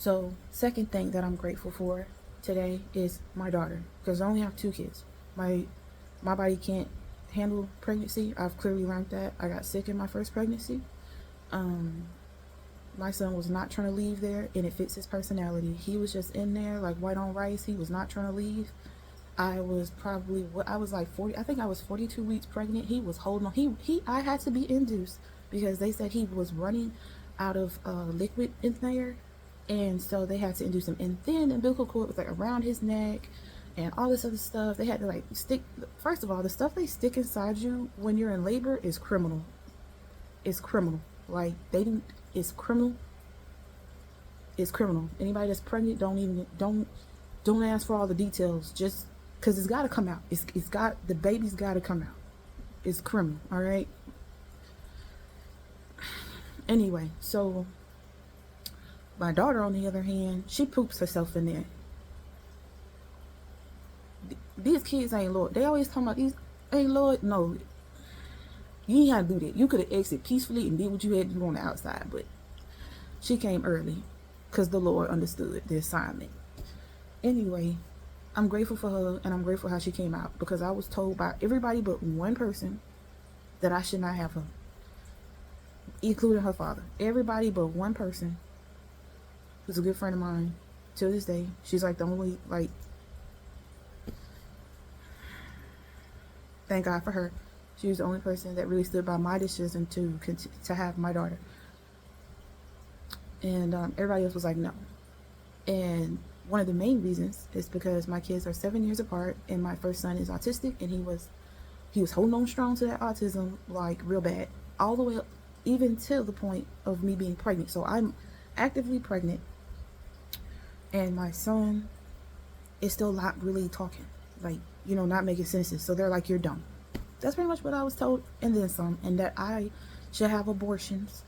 So, second thing that I'm grateful for today is my daughter, because I only have 2 kids. My body can't handle pregnancy. I've clearly learned that. I got sick in my first pregnancy. Um, my son was not trying to leave there, and it fits his personality. He was just in there like white on rice. He was not trying to leave. I was like 40. I think I was 42 weeks pregnant. He was holding on. I had to be induced because they said he was running out of liquid in there, and so they had to induce him. And then the umbilical cord was like around his neck, and all this other stuff. They had to like stick. First of all, the stuff they stick inside you when you're in labor is criminal. It's criminal. Like they didn't. It's criminal. It's criminal. Anybody that's pregnant, don't ask for all the details. Just because it's got to come out. The baby's got to come out. It's criminal. All right. Anyway, so my daughter, on the other hand, she poops herself in there. These kids ain't Lord. They always talking about these ain't Lord. No, you ain't had to do that. You could have exited peacefully and did what you had to do on the outside, but she came early because the Lord understood the assignment. Anyway, I'm grateful for her, and I'm grateful how she came out, because I was told by everybody but one person that I should not have her, including her father. Everybody but one person, who's a good friend of mine till this day. She's like the only, like, thank God for her. She was the only person that really stood by my decision to have my daughter. And everybody else was like, no. And one of the main reasons is because my kids are 7 years apart, and my first son is autistic, and he was holding on strong to that autism, like real bad, all the way up, even till the point of me being pregnant. So I'm actively pregnant, and my son is still not really talking, like, not making sentences. So they're like, you're dumb. That's pretty much what I was told, and then some, and that I should have abortions,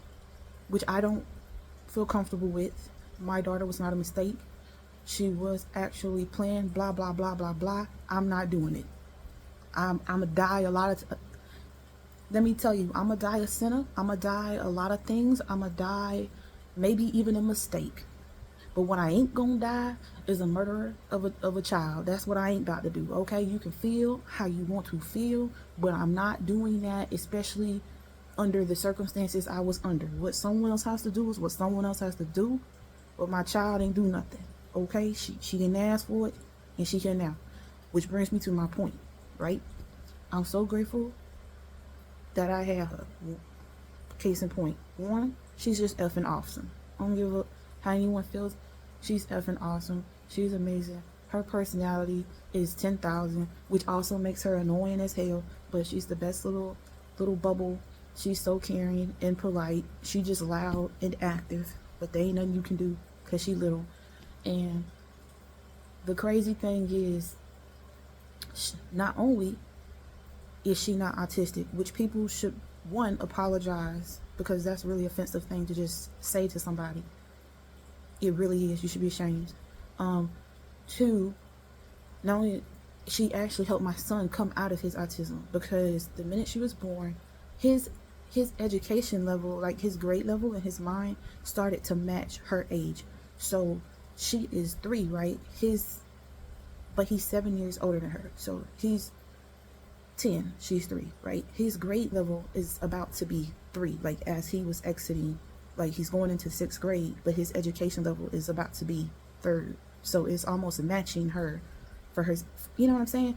which I don't feel comfortable with. My daughter was not a mistake. She was actually planned, blah, blah, blah, blah, blah. I'm not doing it. I'm going to die a lot of let me tell you, I'm going to die a sinner. I'm going to die a lot of things. I'm going to die maybe even a mistake. But what I ain't going to die is a murderer of a child. That's what I ain't about to do, okay? You can feel how you want to feel, but I'm not doing that, especially under the circumstances I was under. What someone else has to do is what someone else has to do, but my child ain't do nothing. Okay, she didn't ask for it, and she can now. Which brings me to my point, right? I'm so grateful that I have her. Case in point. One, she's just effing awesome. I don't give a how anyone feels. She's effing awesome. She's amazing. Her personality is 10,000, which also makes her annoying as hell, but she's the best little bubble. She's so caring and polite. She just loud and active, but there ain't nothing you can do because she little. And the crazy thing is, not only is she not autistic, which people should, one, apologize, because that's a really offensive thing to just say to somebody. It really is. You should be ashamed. Two, not only she actually helped my son come out of his autism, because the minute she was born, his education level, like his grade level in his mind, started to match her age. So she is 3, right? But he's 7 years older than her. So he's 10, she's 3, right? His grade level is about to be 3, like as he was exiting, like he's going into 6th grade, but his education level is about to be 3rd. So it's almost matching her for her, you know what I'm saying?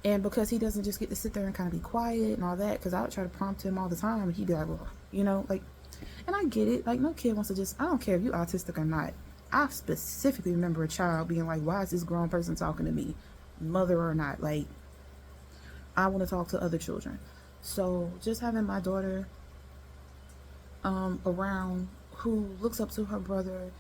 And because he doesn't just get to sit there and kind of be quiet and all that, because I would try to prompt him all the time, and he'd be like, well, like, and I get it. Like, no kid wants to just, I don't care if you're autistic or not. I specifically remember a child being like, why is this grown person talking to me, mother or not? Like, I want to talk to other children. So just having my daughter around, who looks up to her brother,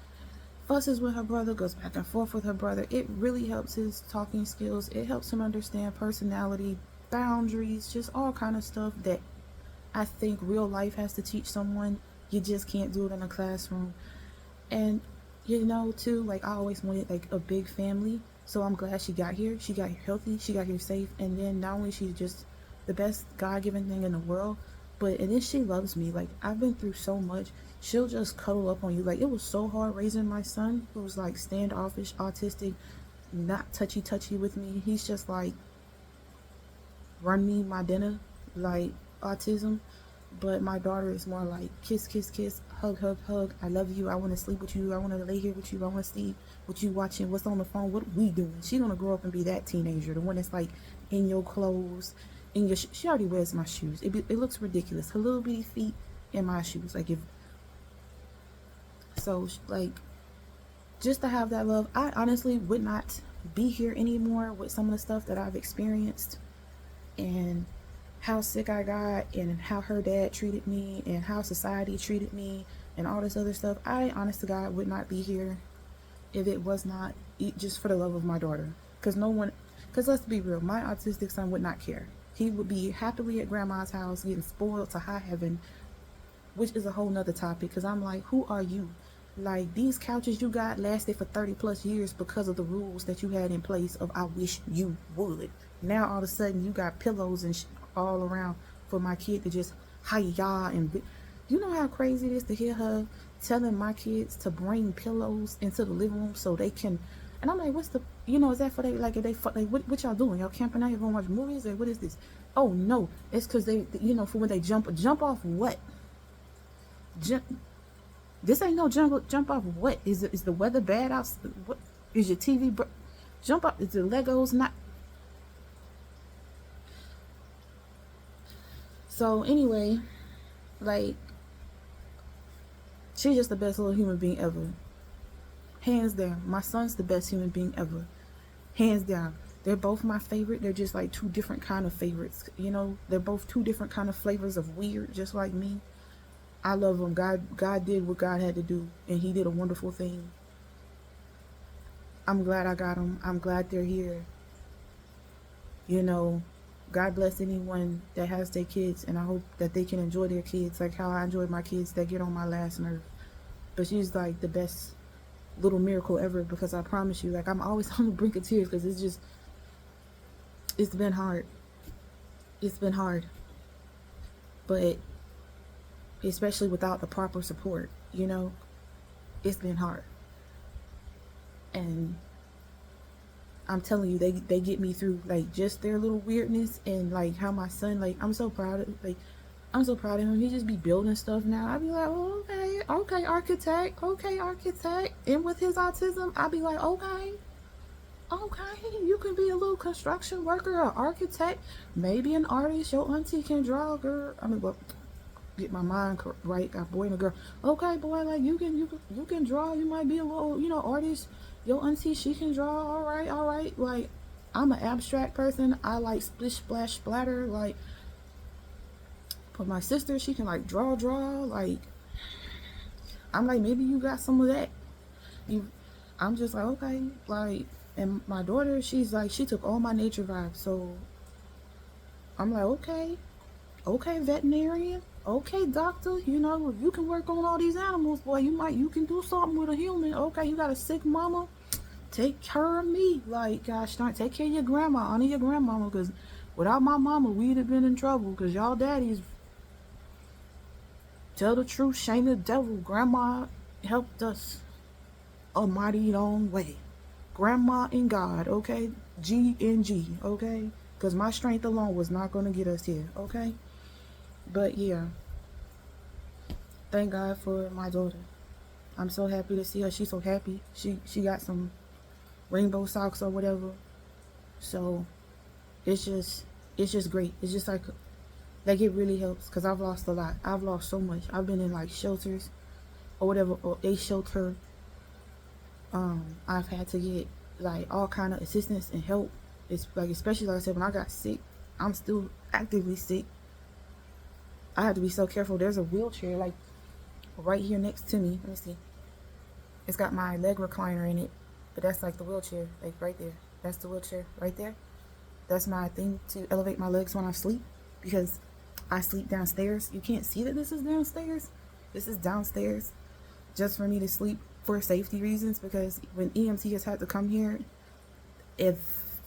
fusses with her brother, goes back and forth with her brother, it really helps his talking skills. It helps him understand personality, boundaries, just all kind of stuff that I think real life has to teach someone. You just can't do it in a classroom. And too, like, I always wanted like a big family, so I'm glad she got here. She got here healthy, she got here safe, and then not only she's just the best God-given thing in the world, But and then she loves me. Like, I've been through so much. She'll just cuddle up on you. Like, it was so hard raising my son, who was like standoffish, autistic, not touchy with me. He's just like, run me my dinner, like autism. But my daughter is more like kiss, hug. I love you. I want to sleep with you. I want to lay here with you. I want to see what you watching. What's on the phone? What we doing? She's gonna grow up and be that teenager, the one that's like in your clothes, in your. She already wears my shoes. It looks ridiculous. Her little bitty feet in my shoes. Like, if so, like, just to have that love. I honestly would not be here anymore with some of the stuff that I've experienced, and how sick I got, and how her dad treated me, and how society treated me, and all this other stuff. I, honest to God, would not be here if it was not just for the love of my daughter. Because let's be real, my autistic son would not care. He would be happily at grandma's house getting spoiled to high heaven, which is a whole nother topic. Because I'm like, who are you? Like, these couches you got lasted for 30 plus years because of the rules that you had in place of I wish you would. Now all of a sudden you got pillows and all around for my kid to just hi-ya. And you know how crazy it is to hear her telling my kids to bring pillows into the living room so they can. And I'm like, what's the, is that for they, like, if they like, what y'all doing? Y'all camping out? You gonna watch movies? Or what is this? Oh no, it's because they, for when they jump off what? This ain't no jump off what? Is the weather bad out? What is your TV? Jump off? Is the Legos not? So anyway, like, she's just the best little human being ever. Hands down. My son's the best human being ever. Hands down. They're both my favorite. They're just like two different kind of favorites. They're both two different kind of flavors of weird, just like me. I love them. God did what God had to do, and he did a wonderful thing. I'm glad I got them. I'm glad they're here. God bless anyone that has their kids, and I hope that they can enjoy their kids like how I enjoyed my kids that get on my last nerve. But she's like the best little miracle ever, because I promise you, like, I'm always on the brink of tears because it's been hard. It's been hard. But especially without the proper support, it's been hard. And I'm telling you, they get me through, like, just their little weirdness, and like how my son, like, I'm so proud of him. He just be building stuff now. I'd be like, oh, okay, architect. And with his autism, I'd be like, okay, you can be a little construction worker, or architect, maybe an artist. Your auntie can draw, girl. I mean, well, get my mind right. Got boy and a girl. Okay, boy, like, you can draw. You might be a little, artist. Your auntie, she can draw. All right. Like, I'm an abstract person. I like splish, splash, splatter. Like, but my sister, she can, like, draw. Like, I'm like, maybe you got some of that. I'm just like, okay. Like, and my daughter, she's like, she took all my nature vibes. So I'm like, okay, veterinarian. Okay, doctor, if you can work on all these animals, boy, you can do something with a human. Okay, you got a sick mama, take care of me. Like, gosh darn, take care of your grandma, honor your grandmama, because without my mama, we'd have been in trouble, because y'all daddies, tell the truth, shame the devil. Grandma helped us a mighty long way. Grandma and God, okay? G and G, okay? Because my strength alone was not going to get us here, okay? But yeah, thank God for my daughter. I'm so happy to see her. She's so happy. She got some rainbow socks or whatever. So it's just great. It's just like it really helps, because I've lost a lot. I've lost so much. I've been in, like, shelters or whatever, or a shelter. I've had to get, like, all kind of assistance and help. It's like, especially, like I said, when I got sick, I'm still actively sick. I have to be so careful. There's a wheelchair, like, right here next to me. Let me see. It's got my leg recliner in it, but that's like the wheelchair, like, right there. That's the wheelchair right there. That's my thing to elevate my legs when I sleep, because I sleep downstairs. You can't see that this is downstairs. This is downstairs just for me to sleep for safety reasons, because when EMT has had to come here, if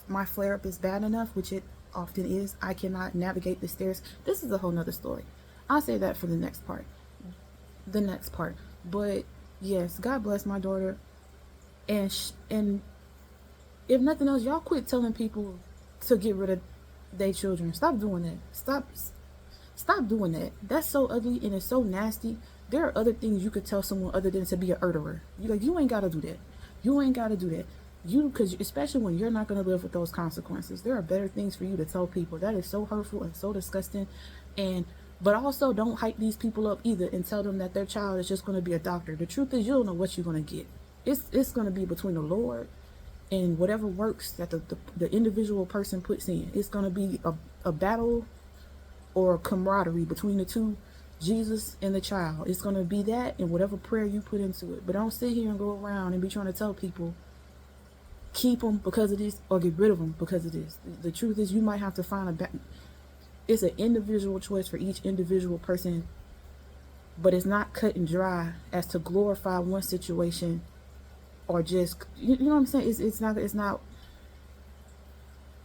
my flare-up is bad enough, which it often is, I cannot navigate the stairs. This is a whole nother story. I'll say that for the next part. The next part. But yes, God bless my daughter. And if nothing else, y'all quit telling people to get rid of their children. Stop doing that. Stop doing that. That's so ugly and it's so nasty. There are other things you could tell someone other than to be a murderer. You ain't gotta do that. You ain't gotta do that. Because especially when you're not gonna live with those consequences, there are better things for you to tell people. That is so hurtful and so disgusting. And but also don't hype these people up either and tell them that their child is just gonna be a doctor. The truth is, you don't know what you're gonna get. It's gonna be between the Lord and whatever works that the individual person puts in. It's gonna be a battle or camaraderie between the two, Jesus and the child. It's going to be that and whatever prayer you put into it. But don't sit here and go around and be trying to tell people keep them because of this or get rid of them because of this. The truth is, you might have to find it's an individual choice for each individual person, but it's not cut and dry as to glorify one situation or just, you know what I'm saying? It's not,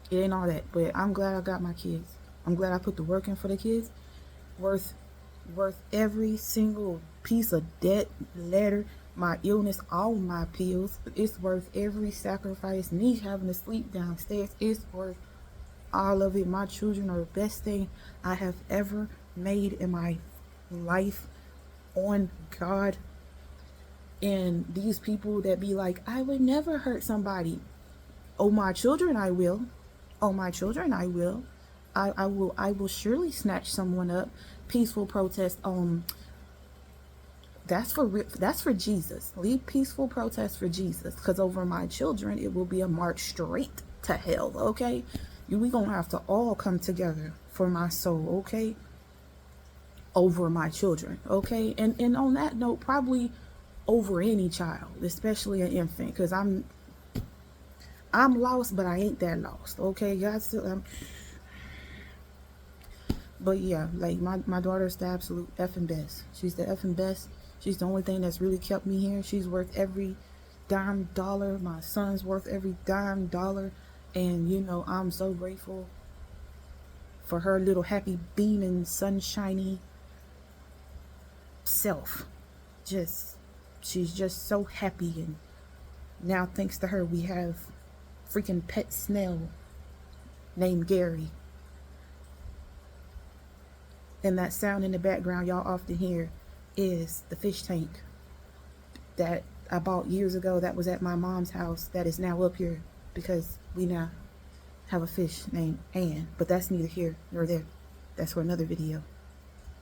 it ain't all that. But I'm glad I got my kids. I'm glad I put the work in for the kids. Worth every single piece of debt, letter, my illness, all my pills. It's worth every sacrifice. Me having to sleep downstairs. It's worth all of it. My children are the best thing I have ever made in my life. On God. And these people that be like, I would never hurt somebody. Oh, my children, I will. Oh, my children, I will. I will surely snatch someone up. Peaceful protest. That's for Jesus. Leave peaceful protest for Jesus. Because over my children, it will be a march straight to hell. Okay, we gonna have to all come together for my soul. Okay, over my children. Okay, and on that note, probably over any child, especially an infant. Because I'm lost, but I ain't that lost. Okay, God still. But yeah, like my daughter's the absolute effing best. She's the effing best. She's the only thing that's really kept me here. She's worth every dime dollar. My son's worth every dime dollar. And you know, I'm so grateful for her little happy beaming sunshiny self. She's just so happy. And now thanks to her, we have freaking pet snail named Gary. And that sound in the background y'all often hear is the fish tank that I bought years ago that was at my mom's house that is now up here because we now have a fish named Anne. But that's neither here nor there. That's for another video.